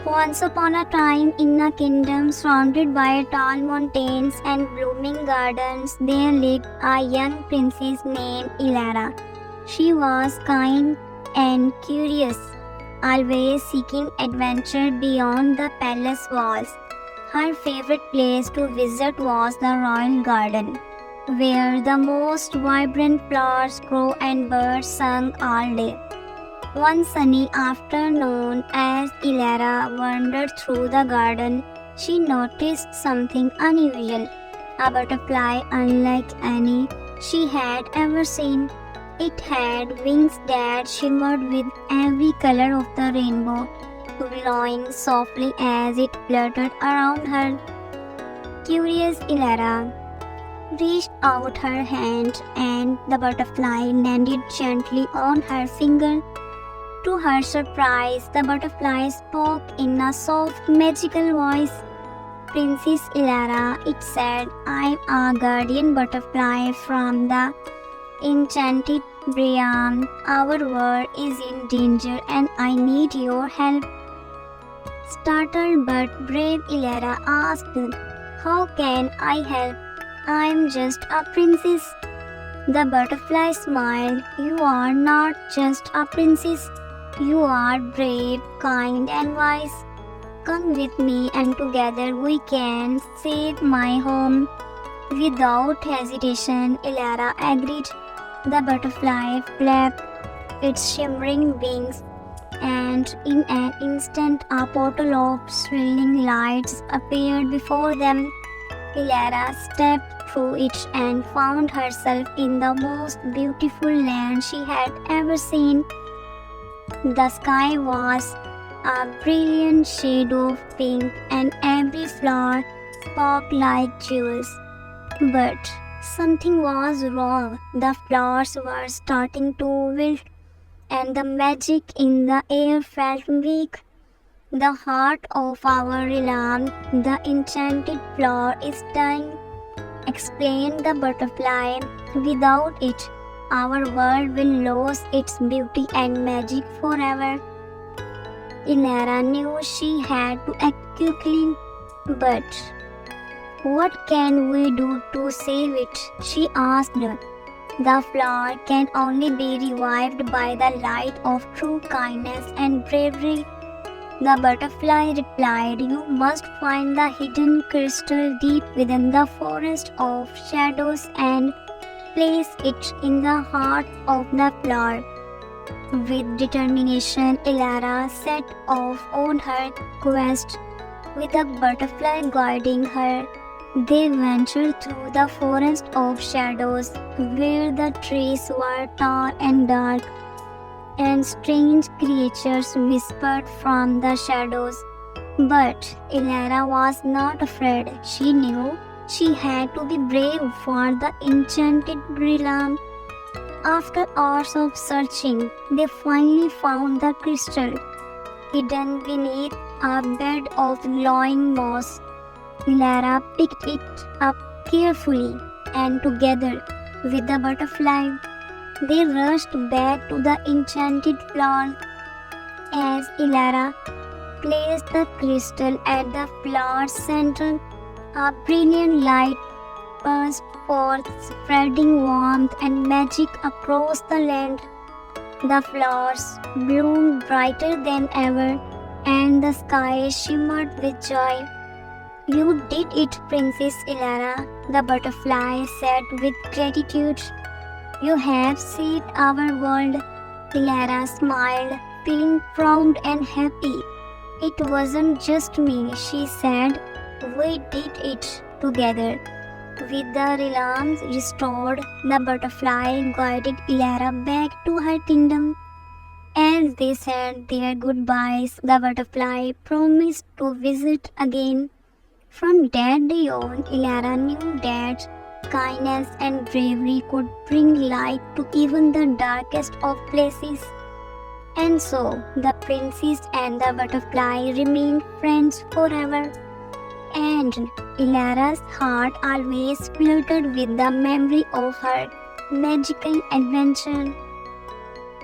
Once upon a time, in a kingdom surrounded by tall mountains and blooming gardens, there lived a young princess named Ilara. She was kind and curious, always seeking adventure beyond the palace walls. Her favorite place to visit was the royal garden, where the most vibrant flowers grew and birds sang all day. One sunny afternoon, as Ilara wandered through the garden, she noticed something unusual. A butterfly unlike any she had ever seen. It had wings that shimmered with every color of the rainbow, glowing softly as it fluttered around her. Curious Ilara reached out her hand and the butterfly landed gently on her finger. To her surprise, the butterfly spoke in a soft, magical voice. Princess Ilara, it said, I'm a guardian butterfly from the enchanted realm. Our world is in danger and I need your help. Startled but brave Ilara asked, how can I help? I'm just a princess. The butterfly smiled. You are not just a princess. You are brave, kind, and wise. Come with me, and together we can save my home. Without hesitation, Ilara agreed. The butterfly flapped its shimmering wings, and in an instant, a portal of swirling lights appeared before them. Ilara stepped through it and found herself in the most beautiful land she had ever seen. The sky was a brilliant shade of pink and every flower sparkled like jewels. But something was wrong. The flowers were starting to wilt and the magic in the air felt weak. The heart of our realm, the enchanted flower, is dying, explained the butterfly. Without it, our world will lose its beauty and magic forever. Ilara knew she had to act quickly, but what can we do to save it? She asked. The flower can only be revived by the light of true kindness and bravery. The butterfly replied, you must find the hidden crystal deep within the forest of shadows and place it in the heart of the flower. With determination, Ilara set off on her quest, with the butterfly guiding her. They ventured through the forest of shadows, where the trees were tall and dark, and strange creatures whispered from the shadows. But Ilara was not afraid. She knew she had to be brave for the enchanted realm. After hours of searching, they finally found the crystal, hidden beneath a bed of glowing moss. Ilara picked it up carefully, and together with the butterfly, they rushed back to the enchanted flower. As Ilara placed the crystal at the flower's center, a brilliant light burst forth, spreading warmth and magic across the land. The flowers bloomed brighter than ever, and the sky shimmered with joy. You did it, Princess Ilara, the butterfly said with gratitude. You have saved our world. Ilara smiled, feeling proud and happy. It wasn't just me, she said. We did it together. With the realms restored, the butterfly guided Ilara back to her kingdom. As they said their goodbyes, the butterfly promised to visit again. From that day on, Ilara knew that kindness and bravery could bring light to even the darkest of places. And so, the princess and the butterfly remained friends forever. And Ilara's heart always fluttered with the memory of her magical adventure.